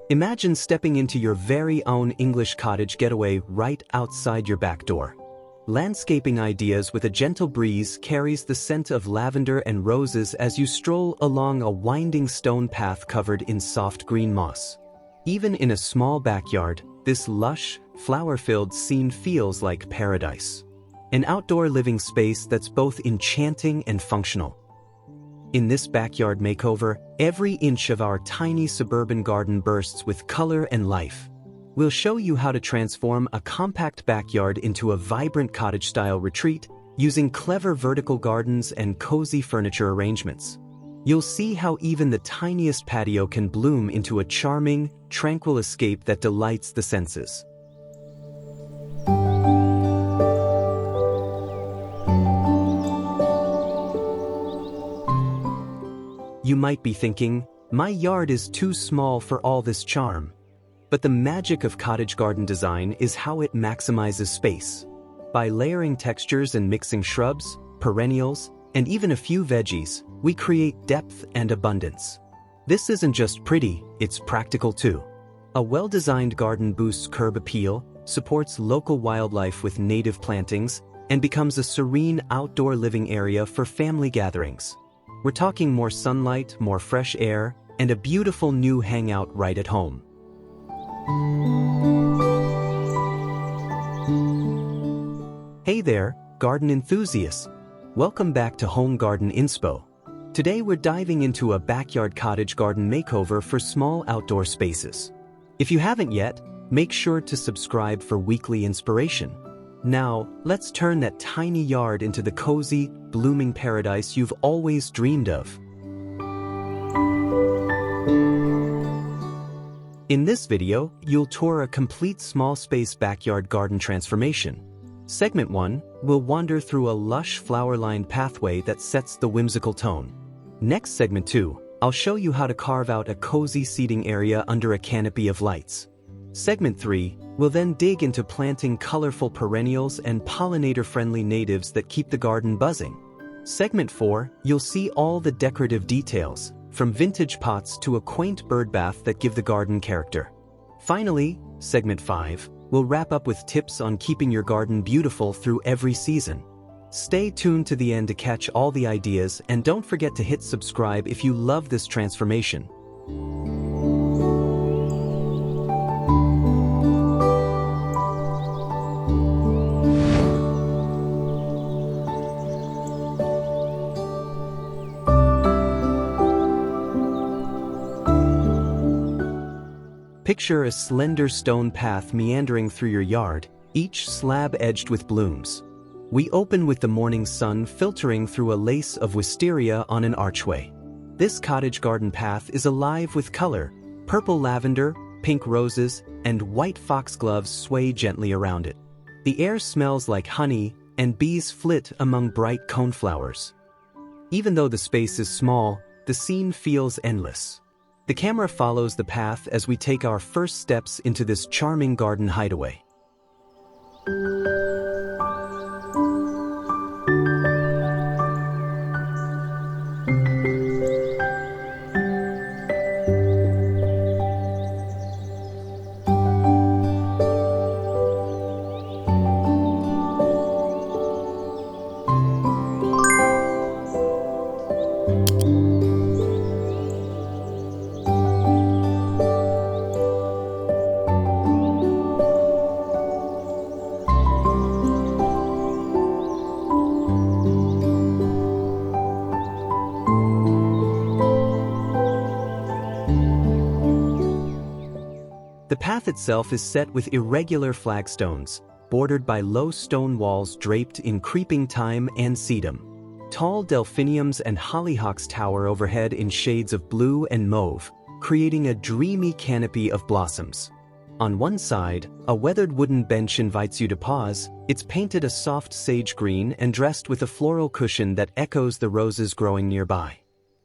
Imagine stepping into your very own English cottage getaway right outside your back door. Landscaping ideas with a gentle breeze carries the scent of lavender and roses as you stroll along a winding stone path covered in soft green moss. Even in a small backyard, this lush, flower-filled scene feels like paradise. An outdoor living space that's both enchanting and functional. In this backyard makeover, every inch of our tiny suburban garden bursts with color and life. We'll show you how to transform a compact backyard into a vibrant cottage-style retreat using clever vertical gardens and cozy furniture arrangements. You'll see how even the tiniest patio can bloom into a charming, tranquil escape that delights the senses. You might be thinking, my yard is too small for all this charm. But the magic of cottage garden design is how it maximizes space. By layering textures and mixing shrubs, perennials, and even a few veggies, we create depth and abundance. This isn't just pretty, it's practical too. A well-designed garden boosts curb appeal, supports local wildlife with native plantings, and becomes a serene outdoor living area for family gatherings. We're talking more sunlight, more fresh air, and a beautiful new hangout right at home. Hey there, garden enthusiasts! Welcome back to Home Garden Inspo. Today we're diving into a backyard cottage garden makeover for small outdoor spaces. If you haven't yet, make sure to subscribe for weekly inspiration. Now, let's turn that tiny yard into the cozy, blooming paradise you've always dreamed of. In this video, you'll tour a complete small-space backyard garden transformation. Segment 1, we'll wander through a lush flower-lined pathway that sets the whimsical tone. Next Segment 2, I'll show you how to carve out a cozy seating area under a canopy of lights. Segment 3, we'll then dig into planting colorful perennials and pollinator-friendly natives that keep the garden buzzing. Segment 4, you'll see all the decorative details, from vintage pots to a quaint birdbath that give the garden character. Finally, Segment 5, we'll wrap up with tips on keeping your garden beautiful through every season. Stay tuned to the end to catch all the ideas, and don't forget to hit subscribe if you love this transformation. Picture a slender stone path meandering through your yard, each slab edged with blooms. We open with the morning sun filtering through a lace of wisteria on an archway. This cottage garden path is alive with color. Purple lavender, pink roses, and white foxgloves sway gently around it. The air smells like honey, and bees flit among bright coneflowers. Even though the space is small, the scene feels endless. The camera follows the path as we take our first steps into this charming garden hideaway. The path itself is set with irregular flagstones, bordered by low stone walls draped in creeping thyme and sedum. Tall delphiniums and hollyhocks tower overhead in shades of blue and mauve, creating a dreamy canopy of blossoms. On one side, a weathered wooden bench invites you to pause. It's painted a soft sage green and dressed with a floral cushion that echoes the roses growing nearby.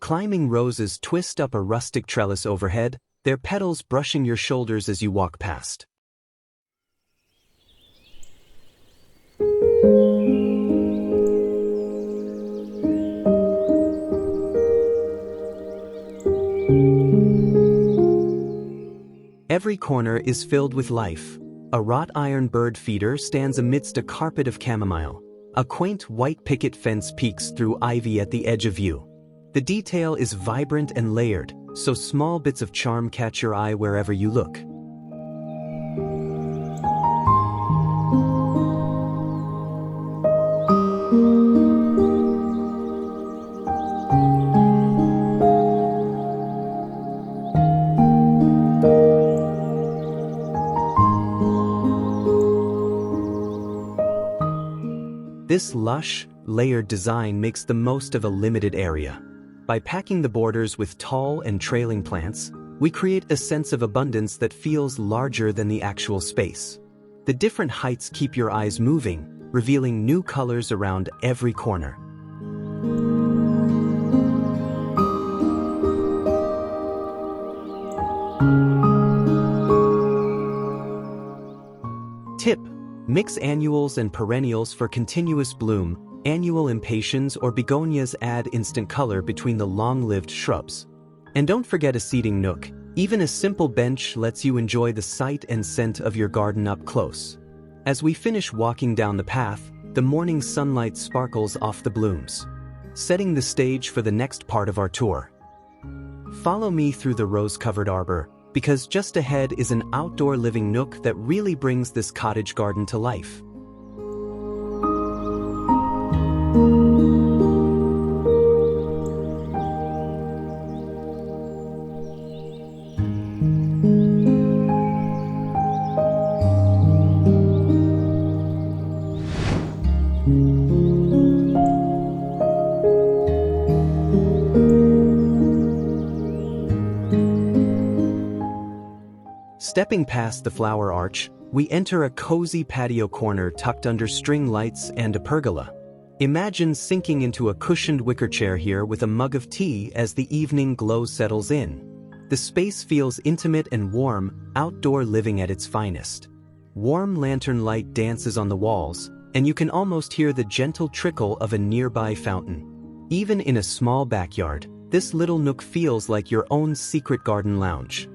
Climbing roses twist up a rustic trellis overhead, their petals brushing your shoulders as you walk past. Every corner is filled with life. A wrought iron bird feeder stands amidst a carpet of chamomile. A quaint white picket fence peeks through ivy at the edge of view. The detail is vibrant and layered, so small bits of charm catch your eye wherever you look. This lush, layered design makes the most of a limited area. By packing the borders with tall and trailing plants, we create a sense of abundance that feels larger than the actual space. The different heights keep your eyes moving, revealing new colors around every corner. Tip: mix annuals and perennials for continuous bloom. Annual impatiens or begonias add instant color between the long-lived shrubs. And don't forget a seating nook. Even a simple bench lets you enjoy the sight and scent of your garden up close. As we finish walking down the path, the morning sunlight sparkles off the blooms, setting the stage for the next part of our tour. Follow me through the rose-covered arbor, because just ahead is an outdoor living nook that really brings this cottage garden to life. Stepping past the flower arch, we enter a cozy patio corner tucked under string lights and a pergola. Imagine sinking into a cushioned wicker chair here with a mug of tea as the evening glow settles in. The space feels intimate and warm, outdoor living at its finest. Warm lantern light dances on the walls, and you can almost hear the gentle trickle of a nearby fountain. Even in a small backyard, this little nook feels like your own secret garden lounge.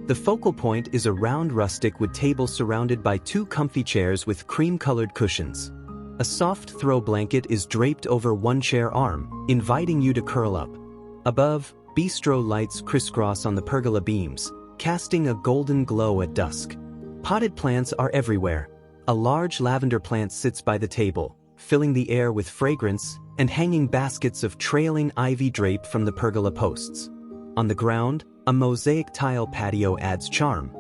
The focal point is a round rustic wood table surrounded by two comfy chairs with cream-colored cushions. A soft throw blanket is draped over one chair arm, inviting you to curl up. Above, bistro lights crisscross on the pergola beams, casting a golden glow at dusk. Potted plants are everywhere. A large lavender plant sits by the table, filling the air with fragrance, and hanging baskets of trailing ivy drape from the pergola posts. On the ground, a mosaic tile patio adds charm.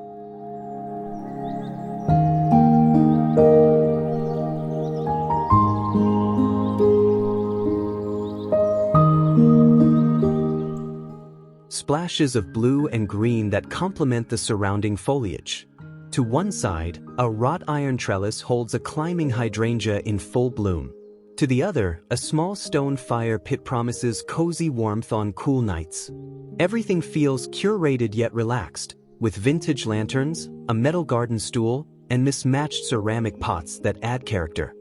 Splashes of blue and green that complement the surrounding foliage. To one side, a wrought iron trellis holds a climbing hydrangea in full bloom. To the other, a small stone fire pit promises cozy warmth on cool nights. Everything feels curated yet relaxed, with vintage lanterns, a metal garden stool, and mismatched ceramic pots that add character.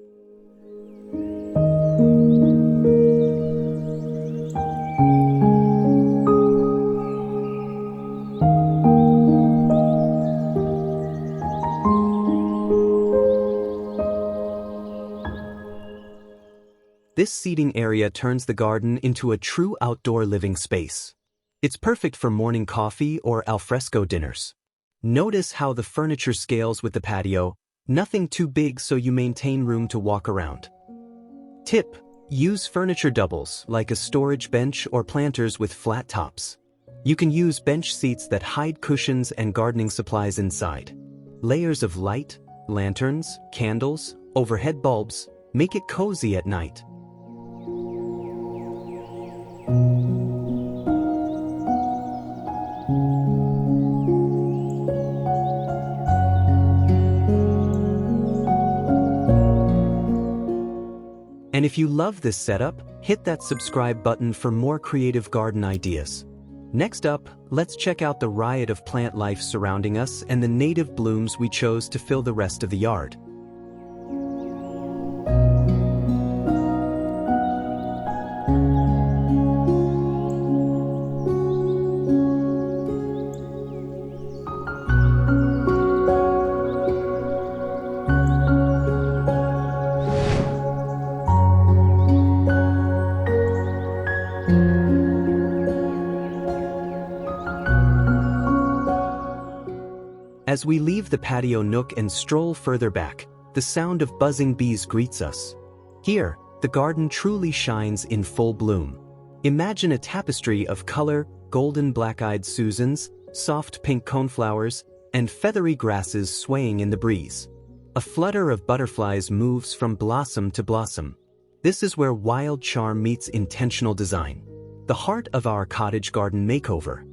This seating area turns the garden into a true outdoor living space. It's perfect for morning coffee or alfresco dinners. Notice how the furniture scales with the patio, nothing too big so you maintain room to walk around. Tip: use furniture doubles like a storage bench or planters with flat tops. You can use bench seats that hide cushions and gardening supplies inside. Layers of light, lanterns, candles, overhead bulbs make it cozy at night. And if you love this setup, hit that subscribe button for more creative garden ideas. Next up, let's check out the riot of plant life surrounding us and the native blooms we chose to fill the rest of the yard. As we leave the patio nook and stroll further back, the sound of buzzing bees greets us. Here, the garden truly shines in full bloom. Imagine a tapestry of color, golden black-eyed Susans, soft pink coneflowers, and feathery grasses swaying in the breeze. A flutter of butterflies moves from blossom to blossom. This is where wild charm meets intentional design. The heart of our cottage garden makeover.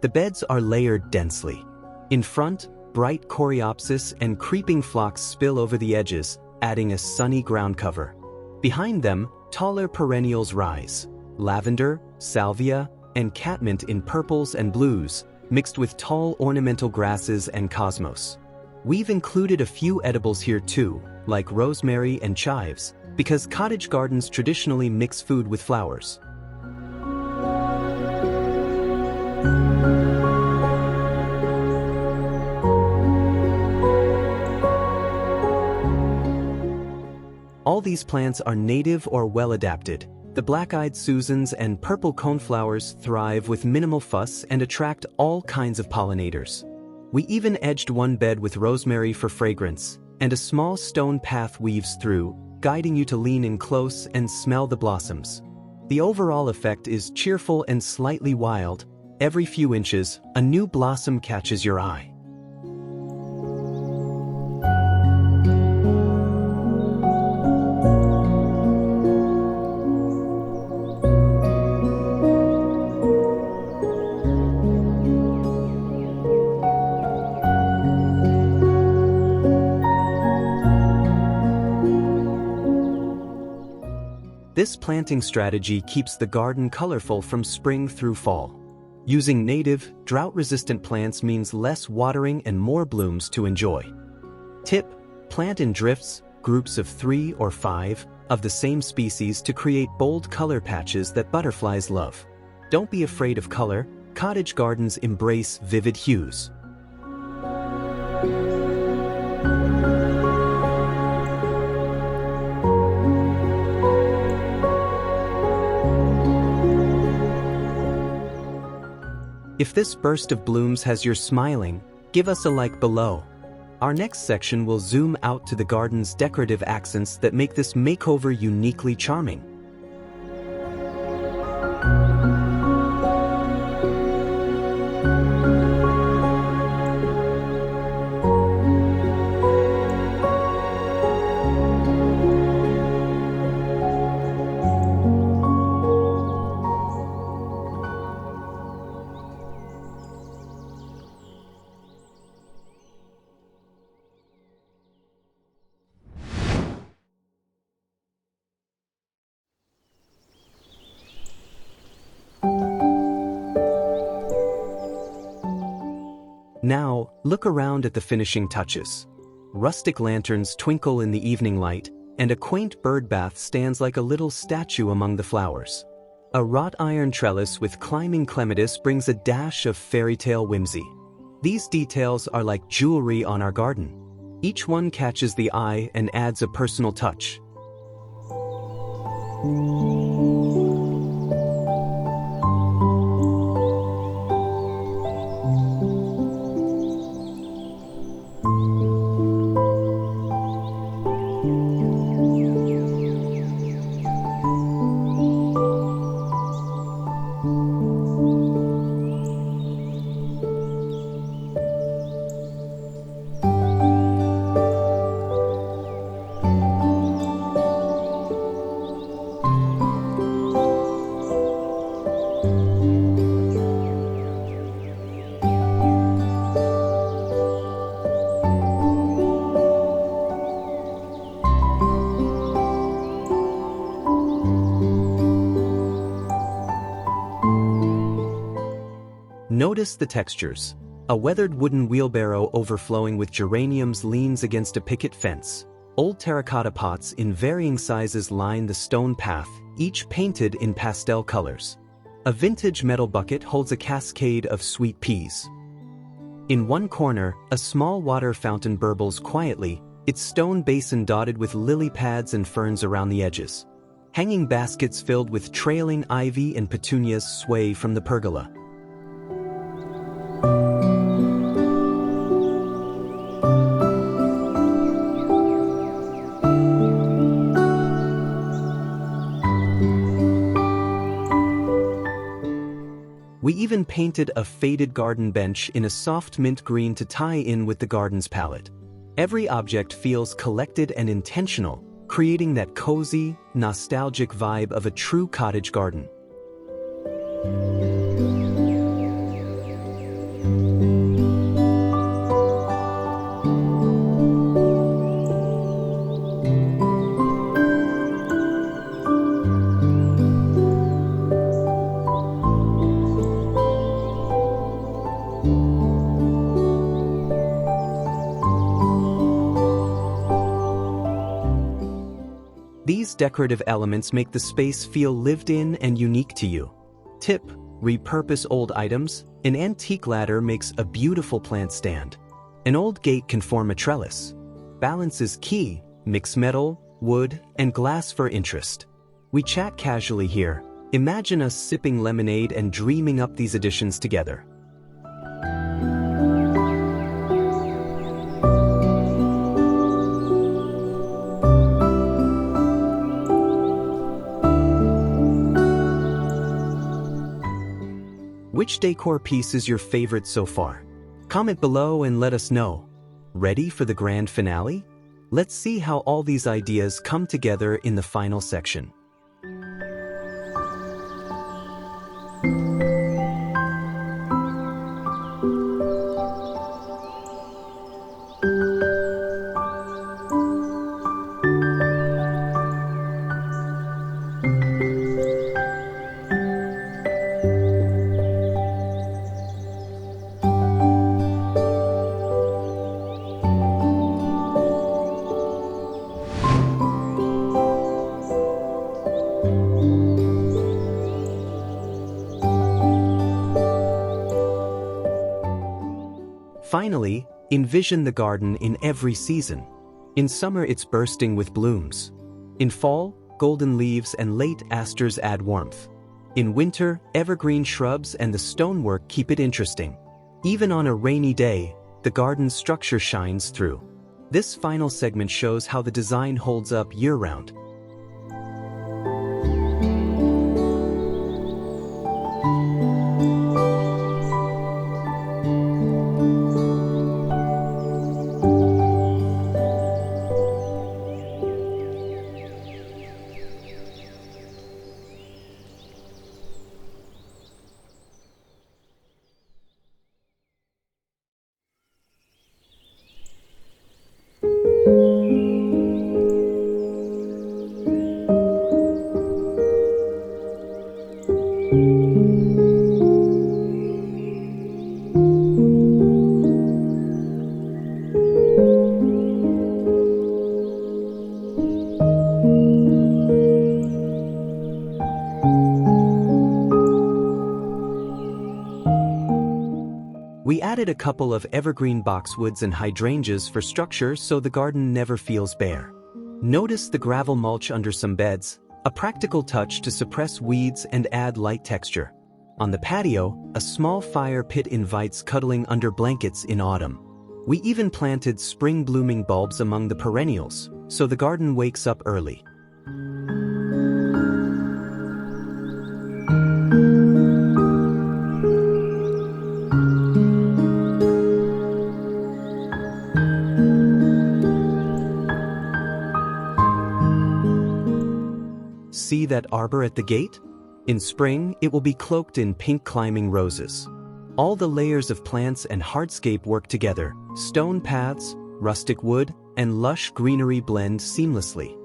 The beds are layered densely. In front, bright coreopsis and creeping phlox spill over the edges, adding a sunny ground cover. Behind them, taller perennials rise. Lavender, salvia, and catmint in purples and blues, mixed with tall ornamental grasses and cosmos. We've included a few edibles here too, like rosemary and chives, because cottage gardens traditionally mix food with flowers. All these plants are native or well-adapted. The black-eyed Susans and purple coneflowers thrive with minimal fuss and attract all kinds of pollinators. We even edged one bed with rosemary for fragrance, and a small stone path weaves through, guiding you to lean in close and smell the blossoms. The overall effect is cheerful and slightly wild. Every few inches, a new blossom catches your eye. This planting strategy keeps the garden colorful from spring through fall. Using native, drought-resistant plants means less watering and more blooms to enjoy. Tip: plant in drifts, groups of 3 or 5, of the same species to create bold color patches that butterflies love. Don't be afraid of color. Cottage gardens embrace vivid hues. If this burst of blooms has you smiling, give us a like below. Our next section will zoom out to the garden's decorative accents that make this makeover uniquely charming. Now, look around at the finishing touches. Rustic lanterns twinkle in the evening light, and a quaint birdbath stands like a little statue among the flowers. A wrought iron trellis with climbing clematis brings a dash of fairy tale whimsy. These details are like jewelry on our garden. Each one catches the eye and adds a personal touch. Notice the textures. A weathered wooden wheelbarrow overflowing with geraniums leans against a picket fence. Old terracotta pots in varying sizes line the stone path, each painted in pastel colors. A vintage metal bucket holds a cascade of sweet peas. In one corner, a small water fountain burbles quietly, its stone basin dotted with lily pads and ferns around the edges. Hanging baskets filled with trailing ivy and petunias sway from the pergola. We even painted a faded garden bench in a soft mint green to tie in with the garden's palette. Every object feels collected and intentional, creating that cozy, nostalgic vibe of a true cottage garden. These decorative elements make the space feel lived in and unique to you. Tip: repurpose old items. An antique ladder makes a beautiful plant stand. An old gate can form a trellis. Balance is key. Mix metal, wood, and glass for interest. We chat casually here. Imagine us sipping lemonade and dreaming up these additions together. Which decor piece is your favorite so far? Comment below and let us know. Ready for the grand finale? Let's see how all these ideas come together in the final section. Finally, envision the garden in every season. In summer, it's bursting with blooms. In fall, golden leaves and late asters add warmth. In winter, evergreen shrubs and the stonework keep it interesting. Even on a rainy day, the garden's structure shines through. This final segment shows how the design holds up year-round. We added a couple of evergreen boxwoods and hydrangeas for structure so the garden never feels bare. Notice the gravel mulch under some beds, a practical touch to suppress weeds and add light texture. On the patio, a small fire pit invites cuddling under blankets in autumn. We even planted spring blooming bulbs among the perennials, so the garden wakes up early. See that arbor at the gate? In spring, it will be cloaked in pink climbing roses. All the layers of plants and hardscape work together. Stone paths, rustic wood, and lush greenery blend seamlessly.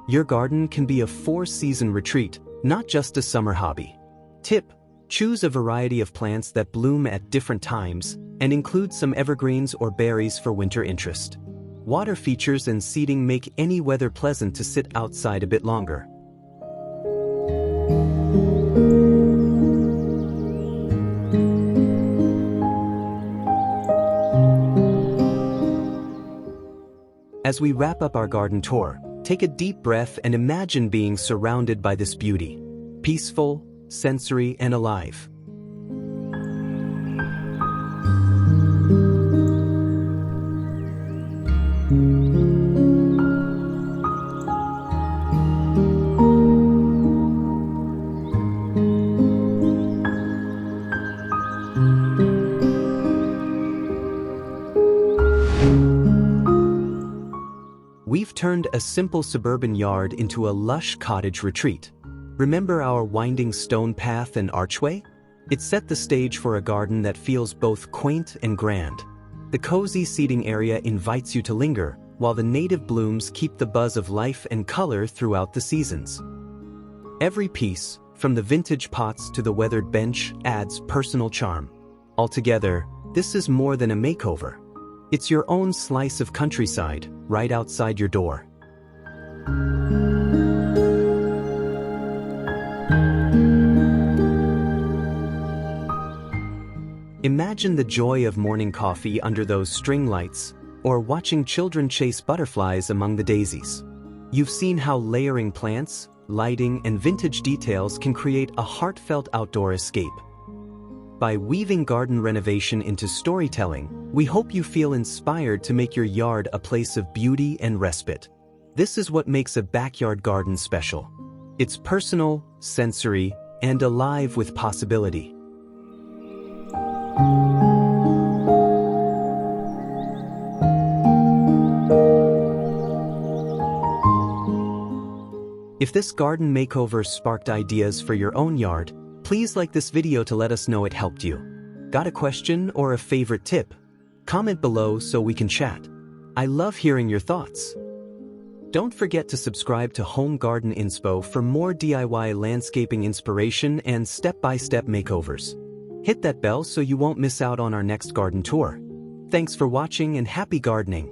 Your garden can be a 4-season retreat, not just a summer hobby. Tip: choose a variety of plants that bloom at different times and include some evergreens or berries for winter interest. Water features and seating make any weather pleasant to sit outside a bit longer. As we wrap up our garden tour, take a deep breath and imagine being surrounded by this beauty. Peaceful, sensory, and alive. We've turned a simple suburban yard into a lush cottage retreat. Remember our winding stone path and archway? It set the stage for a garden that feels both quaint and grand. The cozy seating area invites you to linger, while the native blooms keep the buzz of life and color throughout the seasons. Every piece, from the vintage pots to the weathered bench, adds personal charm. Altogether, this is more than a makeover. It's your own slice of countryside, right outside your door. Imagine the joy of morning coffee under those string lights, or watching children chase butterflies among the daisies. You've seen how layering plants, lighting, and vintage details can create a heartfelt outdoor escape. By weaving garden renovation into storytelling, we hope you feel inspired to make your yard a place of beauty and respite. This is what makes a backyard garden special. It's personal, sensory, and alive with possibility. If this garden makeover sparked ideas for your own yard, please like this video to let us know it helped you. Got a question or a favorite tip? Comment below so we can chat. I love hearing your thoughts. Don't forget to subscribe to Home Garden Inspo for more DIY landscaping inspiration and step-by-step makeovers. Hit that bell so you won't miss out on our next garden tour. Thanks for watching and happy gardening.